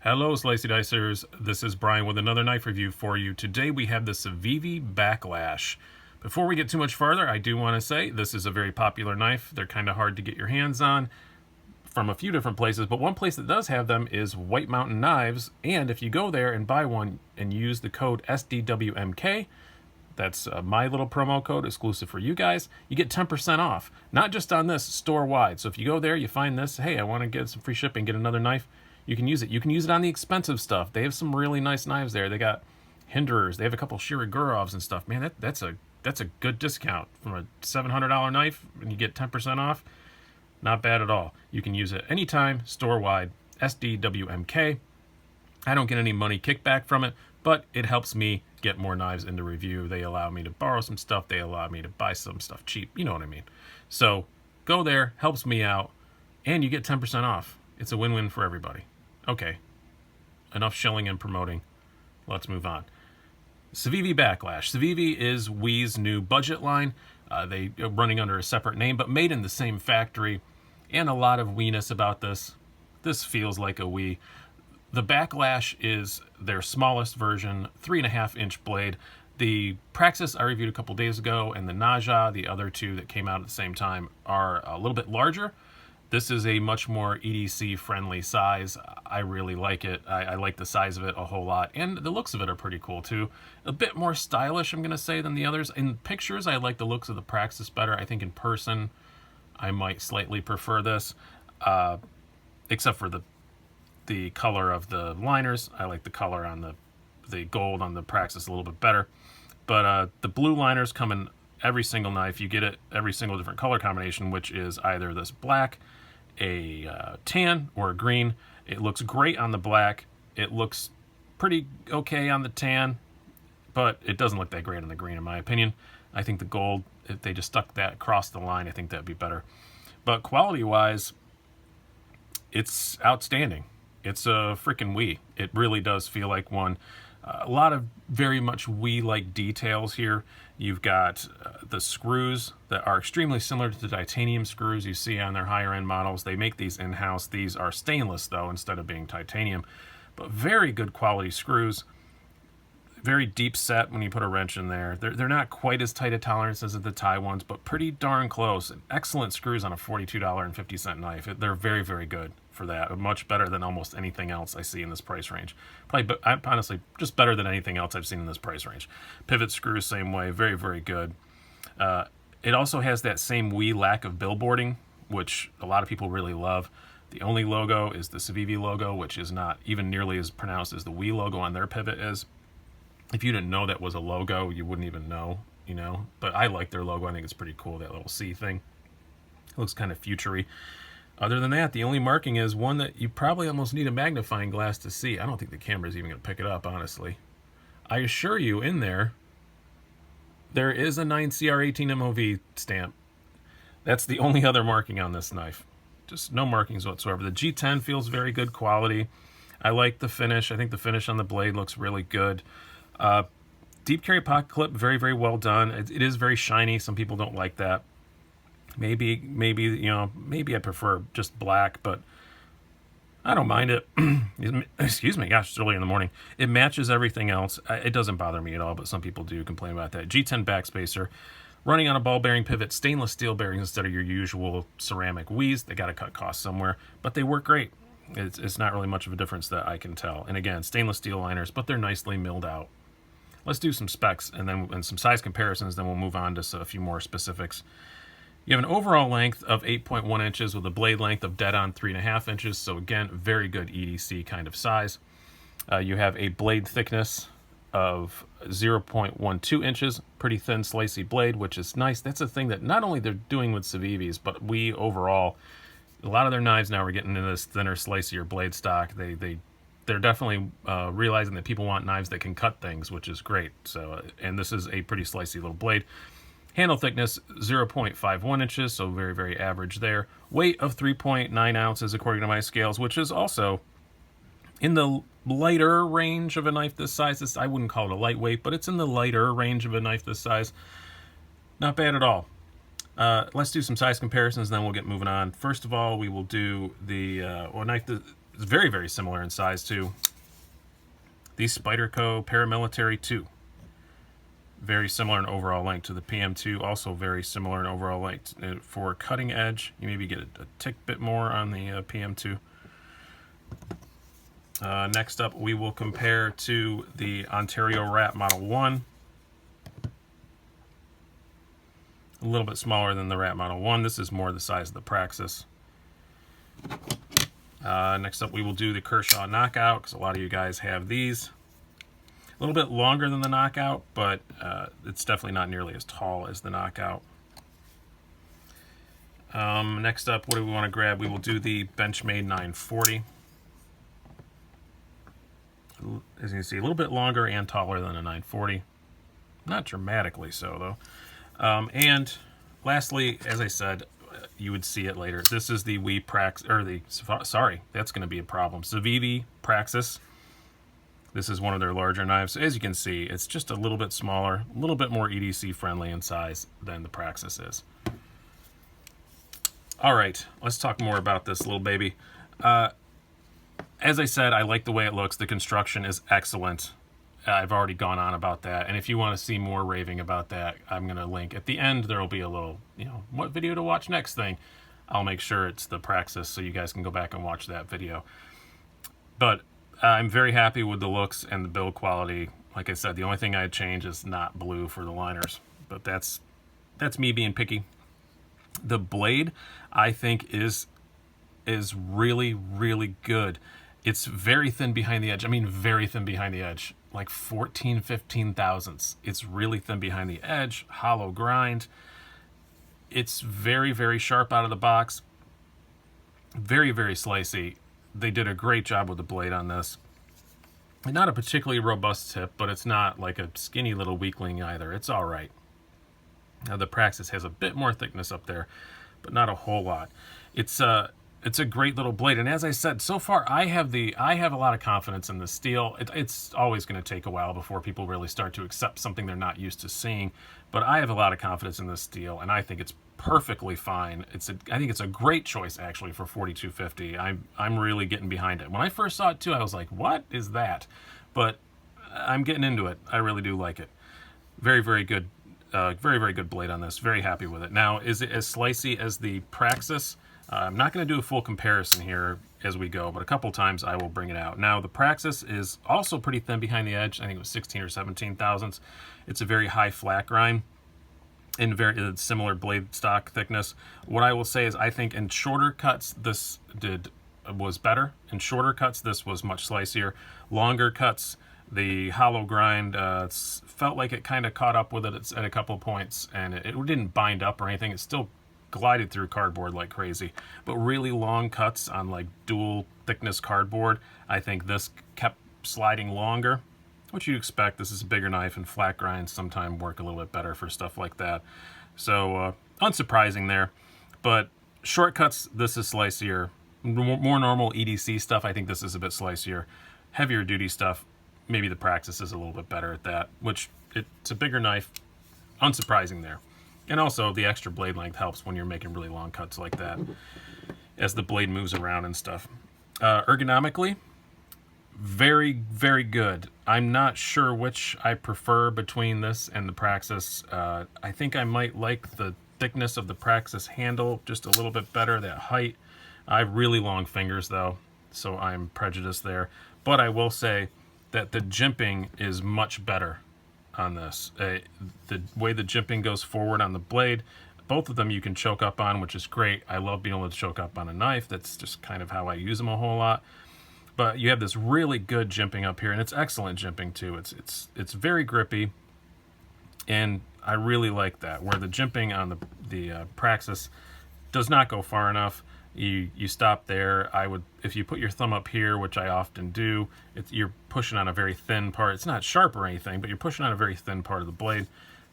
Hello, Slicey Dicers. This is Brian with another knife review for you. Today we have the Civivi Baklash. Before we get too much farther, I do want to say this is a very popular knife. They're kind of hard to get your hands on from a few different places, but one place that does have them is White Mountain Knives, and if you go there and buy one and use the code SDWMK, that's my little promo code exclusive for you guys, you get 10% off. Not just on this, store-wide. So if you go there, you find this, hey, I want to get some free shipping, get another knife, you can use it. You can use it on the expensive stuff. They have some really nice knives there. They got Hinderers. They have a couple Shiragurovs and stuff. Man, that's a good discount. From a $700 knife and you get 10% off, not bad at all. You can use it anytime, store-wide, SDWMK. I don't get any money kickback from it, but it helps me get more knives into review. They allow me to borrow some stuff. They allow me to buy some stuff cheap. You know what I mean. So go there, helps me out, and you get 10% off. It's a win-win for everybody. Okay, enough shilling and promoting. Let's move on. Civivi Baklash. Civivi is WE's new budget line. They are running under a separate name, but made in the same factory. And a lot of WE-ness about this. This feels like a WE. The Baklash is their smallest version, 3.5-inch blade. The Praxis I reviewed a couple days ago, and the Naja, the other two that came out at the same time, are a little bit larger. This is a much more EDC-friendly size. I really like it. I like the size of it a whole lot. And the looks of it are pretty cool, too. A bit more stylish, I'm going to say, than the others. In pictures, I like the looks of the Praxis better. I think in person, I might slightly prefer this. Except for the color of the liners. I like the color on the gold on the Praxis a little bit better. But the blue liners come in every single knife. You get it every single different color combination, which is either this black, a tan, or a green. It looks great on the black. It looks pretty okay on the tan, but it doesn't look that great on the green, in my opinion. I think the gold, if they just stuck that across the line, I think that'd be better. But quality-wise, it's outstanding. It's a freaking WE. It really does feel like one. A lot of very much WE-like details here. You've got the screws that are extremely similar to the titanium screws you see on their higher-end models. They make these in-house. These are stainless, though, instead of being titanium. But very good quality screws. Very deep set when you put a wrench in there. They're not quite as tight a tolerance as the Thai ones, but pretty darn close. Excellent screws on a $42.50 knife. They're very, very good for that. Much better than almost anything else I see in this price range. Probably, honestly, just better than anything else I've seen in this price range. Pivot screws, same way. Very, very good. It also has that same WE lack of billboarding, which a lot of people really love. The only logo is the Civivi logo, which is not even nearly as pronounced as the WE logo on their pivot is. If you didn't know that was a logo, you wouldn't even know, you know. But I like their logo. I think it's pretty cool, that little C thing. It looks kind of futury. Other than that, the only marking is one that you probably almost need a magnifying glass to see. I don't think the camera's even going to pick it up, honestly. I assure you, in there is a 9CR18 MOV stamp. That's the only other marking on this knife. Just no markings whatsoever. The G10 feels very good quality. I like the finish. I think the finish on the blade looks really good. Deep carry pocket clip, very, very well done. It is very shiny. Some people don't like that. Maybe I prefer just black, but I don't mind it. Excuse me, gosh, it's early in the morning. It matches everything else. It doesn't bother me at all, but some people do complain about that. G10 backspacer, running on a ball bearing pivot, stainless steel bearings instead of your usual ceramic WEs. They got to cut costs somewhere, but they work great. It's not really much of a difference that I can tell. And again, stainless steel liners, but they're nicely milled out. Let's do some specs and some size comparisons, then we'll move on to a few more specifics. You have an overall length of 8.1 inches with a blade length of dead on 3.5 inches. So again, very good EDC kind of size. You have a blade thickness of 0.12 inches, pretty thin slicey blade, which is nice. That's a thing that not only they're doing with Civivis, but WE overall, a lot of their knives now are getting into this thinner, slicier blade stock. They're definitely realizing that people want knives that can cut things, which is great. So, and this is a pretty slicey little blade. Handle thickness, 0.51 inches, so very, very average there. Weight of 3.9 ounces, according to my scales, which is also in the lighter range of a knife this size. I wouldn't call it a lightweight, but it's in the lighter range of a knife this size. Not bad at all. Let's do some size comparisons, then we'll get moving on. First of all, we will do the knife. It's very, very similar in size to the Spyderco Paramilitary 2. Very similar in overall length to the PM2, also very similar in overall length. For cutting edge, you maybe get a tick bit more on the PM2. Next up, we will compare to the Ontario Rat Model 1. A little bit smaller than the Rat Model 1. This is more the size of the Praxis. Next up, we will do the Kershaw Knockout, because a lot of you guys have these. A little bit longer than the Knockout, but it's definitely not nearly as tall as the Knockout. Next up, what do we want to grab? We will do the Benchmade 940. As you can see, a little bit longer and taller than a 940. Not dramatically so, though. And lastly, as I said, you would see it later. This is the that's going to be a problem. Civivi Praxis. This is one of their larger knives. As you can see, it's just a little bit smaller, a little bit more EDC friendly in size than the Praxis is. All right, let's talk more about this little baby. As I said, I like the way it looks. The construction is excellent. I've already gone on about that. And if you want to see more raving about that, I'm going to link. At the end, there will be a little, what video to watch next thing. I'll make sure it's the Praxis so you guys can go back and watch that video. But I'm very happy with the looks and the build quality. Like I said, the only thing I'd change is not blue for the liners. But that's me being picky. The blade, I think, is really, really good. It's very thin behind the edge. I mean, very thin behind the edge. Like 14, 15 thousandths. It's really thin behind the edge. Hollow grind. It's very, very sharp out of the box. Very, very slicey. They did a great job with the blade on this. Not a particularly robust tip, but it's not like a skinny little weakling either. It's all right. Now, the Praxis has a bit more thickness up there, but not a whole lot. It's a great little blade, and as I said, so far I have a lot of confidence in the steel. It's always going to take a while before people really start to accept something they're not used to seeing, but I have a lot of confidence in this steel, and I think it's perfectly fine. I think it's a great choice actually for 4250. I'm really getting behind it. When I first saw it too, I was like, what is that? But I'm getting into it. I really do like it. Very, very good. Very, very good blade on this. Very happy with it. Now, is it as slicey as the Praxis? I'm not going to do a full comparison here as we go, but a couple times I will bring it out. Now, the Praxis is also pretty thin behind the edge. I think it was 16 or 17 thousandths. It's a very high flat grind and very similar blade stock thickness. What I will say is I think in shorter cuts, this was better. In shorter cuts, this was much slicier. Longer cuts, the hollow grind felt like it kind of caught up with it at a couple points, and it didn't bind up or anything. It still glided through cardboard like crazy. But really long cuts on like dual thickness cardboard, I think this kept sliding longer, which you'd expect. This is a bigger knife, and flat grinds sometimes work a little bit better for stuff like that. So unsurprising there. But shortcuts, this is slicier. More normal EDC stuff, I think this is a bit slicier. Heavier duty stuff, maybe the Praxis is a little bit better at that, which it's a bigger knife. Unsurprising there. And also the extra blade length helps when you're making really long cuts like that as the blade moves around and stuff. Ergonomically, very, very good. I'm not sure which I prefer between this and the Praxis. I think I might like the thickness of the Praxis handle just a little bit better, that height. I have really long fingers though, so I'm prejudiced there. But I will say that the jimping is much better on this. The way the jimping goes forward on the blade, both of them you can choke up on, which is great. I love being able to choke up on a knife. That's just kind of how I use them a whole lot. But you have this really good jimping up here, and it's excellent jimping too. It's very grippy, and I really like that. Where the jimping on the Praxis does not go far enough. You stop there. If you put your thumb up here, which I often do, you're pushing on a very thin part. It's not sharp or anything, but you're pushing on a very thin part of the blade.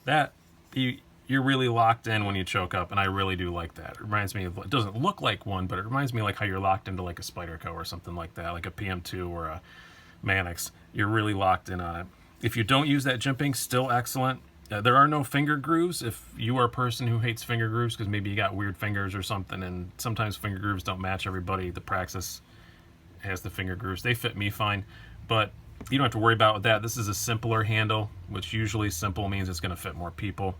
That you're really locked in when you choke up, and I really do like that. It reminds me of, it doesn't look like one, but it reminds me like how you're locked into like a Spyderco or something like that, like a PM2 or a Mannix. You're really locked in on it. If you don't use that jimping, still excellent. There are no finger grooves if you are a person who hates finger grooves because maybe you got weird fingers or something, and sometimes finger grooves don't match everybody. The Praxis has the finger grooves. They fit me fine, but you don't have to worry about that. This is a simpler handle, which usually simple means it's going to fit more people,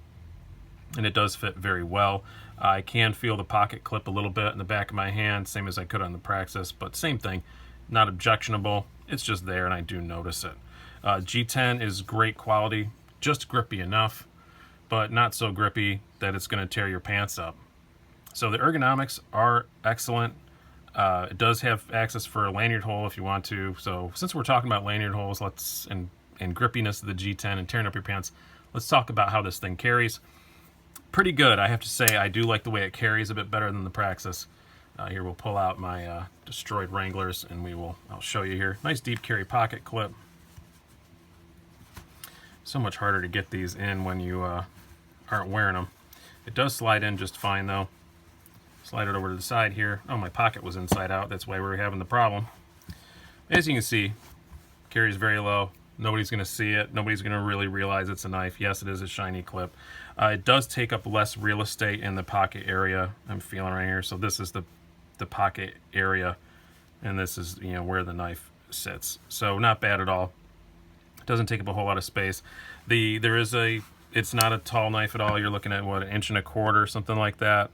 and it does fit very well. I can feel the pocket clip a little bit in the back of my hand, same as I could on the Praxis, but same thing, not objectionable. It's just there, and I do notice it. G10 is great quality, just grippy enough, but not so grippy that it's going to tear your pants up. So the ergonomics are excellent. It does have access for a lanyard hole if you want to. So since we're talking about lanyard holes, and grippiness of the G10 and tearing up your pants, let's talk about how this thing carries. Pretty good, I have to say. I do like the way it carries a bit better than the Praxis. Here we'll pull out my destroyed Wranglers, and I'll show you here. Nice deep carry pocket clip. So much harder to get these in when you aren't wearing them. It does slide in just fine though. Slide it over to the side here. Oh, my pocket was inside out. That's why we were having the problem. As you can see, carries very low. Nobody's going to see it. Nobody's going to really realize it's a knife. Yes, it is a shiny clip. It does take up less real estate in the pocket area. I'm feeling right here. So this is the pocket area, and this is, you know, where the knife sits. So not bad at all. It doesn't take up a whole lot of space. It's not a tall knife at all. You're looking at what, 1.25 inches, something like that.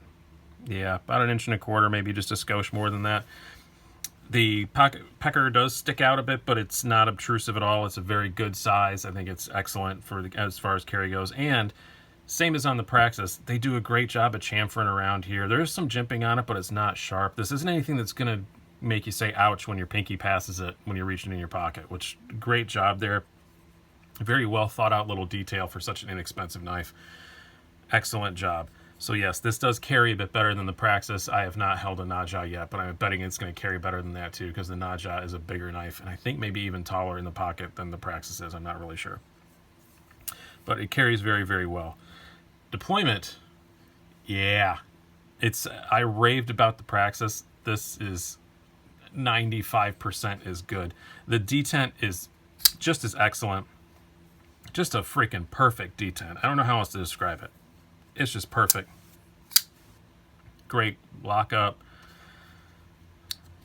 Yeah, about 1.25 inches, maybe just a skosh more than that. The pocket pecker does stick out a bit, but it's not obtrusive at all. It's a very good size. I think it's excellent as far as carry goes. And same as on the Praxis, they do a great job at chamfering around here. There's some jimping on it, but it's not sharp. This isn't anything that's going to make you say ouch when your pinky passes it when you're reaching in your pocket, which, great job there. Very well thought out little detail for such an inexpensive knife. Excellent job. So yes, this does carry a bit better than the Praxis. I have not held a Naja yet, but I'm betting it's going to carry better than that too, because the Naja is a bigger knife, and I think maybe even taller in the pocket than the Praxis is. I'm not really sure. But it carries very, very well. Deployment, yeah. I raved about the Praxis. This is 95% is good. The detent is just as excellent. Just a freaking perfect detent. I don't know how else to describe it. It's just perfect. Great lockup.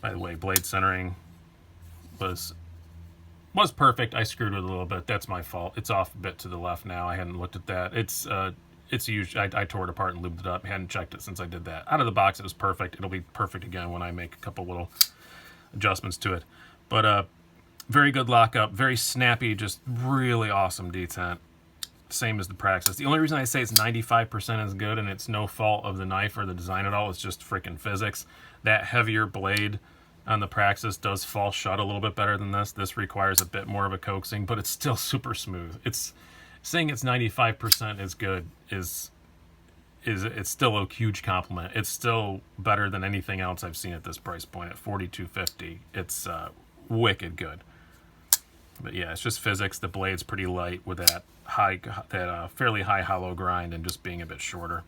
By the way, blade centering was perfect. I screwed with it a little bit. That's my fault. It's off a bit to the left now. I hadn't looked at that. It's huge. I tore it apart and lubed it up. Hadn't checked it since I did that. Out of the box, it was perfect. It'll be perfect again when I make a couple little adjustments to it. But very good lockup. Very snappy. Just really awesome detent. Same as the Praxis. The only reason I say it's 95% is good and it's no fault of the knife or the design at all, it's just freaking physics. That heavier blade on the Praxis does fall shut a little bit better than this. This requires a bit more of a coaxing, but it's still super smooth. It's saying it's 95% is good it's still a huge compliment. It's still better than anything else I've seen at this price point at $42.50. It's wicked good. But yeah, it's just physics. The blade's pretty light with that fairly high hollow grind and just being a bit shorter.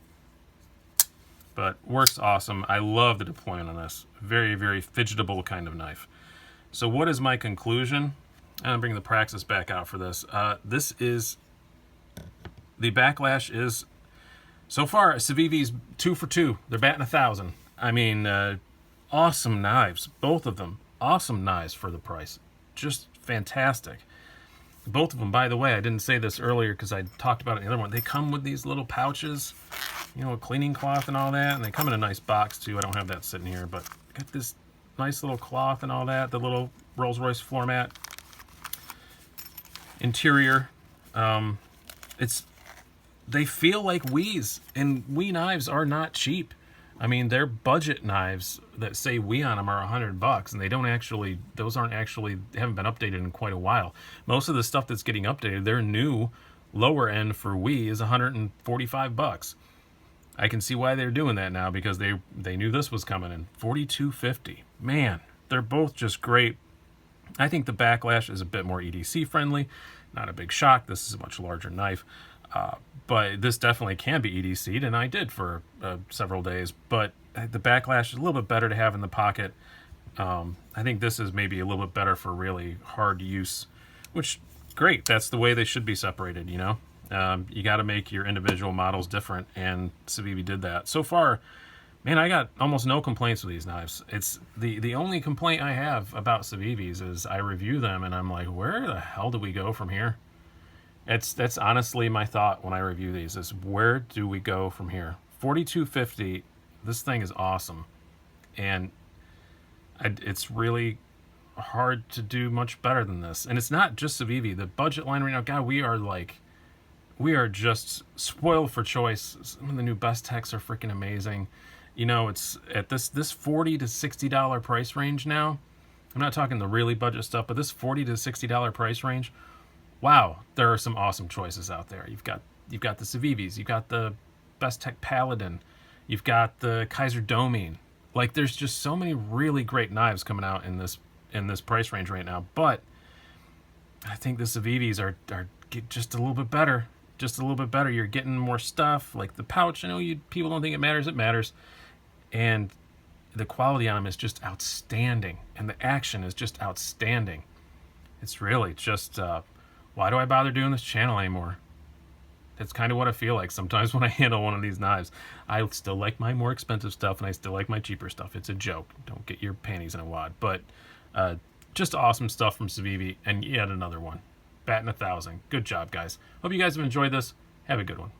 But works awesome. I love the deployment on this. Very, very fidgetable kind of knife. So what is my conclusion? I'm going to bring the Praxis back out for this. The Baklash is, so far, Civivi's 2 for 2. They're batting 1,000. I mean, awesome knives. Both of them. Awesome knives for the price. Just fantastic. Both of them, by the way, I didn't say this earlier because I talked about it in the other one. They come with these little pouches, you know, a cleaning cloth and all that, and they come in a nice box too. I don't have that sitting here, but got this nice little cloth and all that, the little Rolls-Royce floor mat. Interior, they feel like WEs, and WE knives are not cheap. I mean, they're budget knives that say WE on them are $100, and they haven't been updated in quite a while. Most of the stuff that's getting updated, their new lower end for WE is $145. I can see why they're doing that now, because they knew this was coming in. $42.50. Man, they're both just great. I think the Baklash is a bit more EDC friendly. Not a big shock. This is a much larger knife. But this definitely can be EDC'd, and I did for several days. But the Baklash is a little bit better to have in the pocket. I think this is maybe a little bit better for really hard use, which, great. That's the way they should be separated, you know? You got to make your individual models different, and Civivi did that. So far, Man, I got almost no complaints with these knives. It's the only complaint I have about Civivis is I review them and I'm like, where the hell do we go from here? That's honestly my thought when I review these is where do we go from here? 4250, this thing is awesome, and it's really hard to do much better than this. And it's not just Civivi. The budget line right now, God, we are just spoiled for choice. Some of the new best techs are freaking amazing. You know, it's at this $40 to $60 price range now. I'm not talking the really budget stuff, but this $40 to $60 price range. Wow, there are some awesome choices out there. You've got the Civivis, you've got the Best Tech Paladin, you've got the Kaiser Domine. Like, there's just so many really great knives coming out in this price range right now. But I think the Civivis are just a little bit better. Just a little bit better. You're getting more stuff, like the pouch. I know people don't think it matters. It matters. And the quality on them is just outstanding. And the action is just outstanding. It's really just, why do I bother doing this channel anymore? That's kind of what I feel like sometimes when I handle one of these knives. I still like my more expensive stuff, and I still like my cheaper stuff. It's a joke. Don't get your panties in a wad. But just awesome stuff from Civivi, and yet another one. Batting 1,000. Good job, guys. Hope you guys have enjoyed this. Have a good one.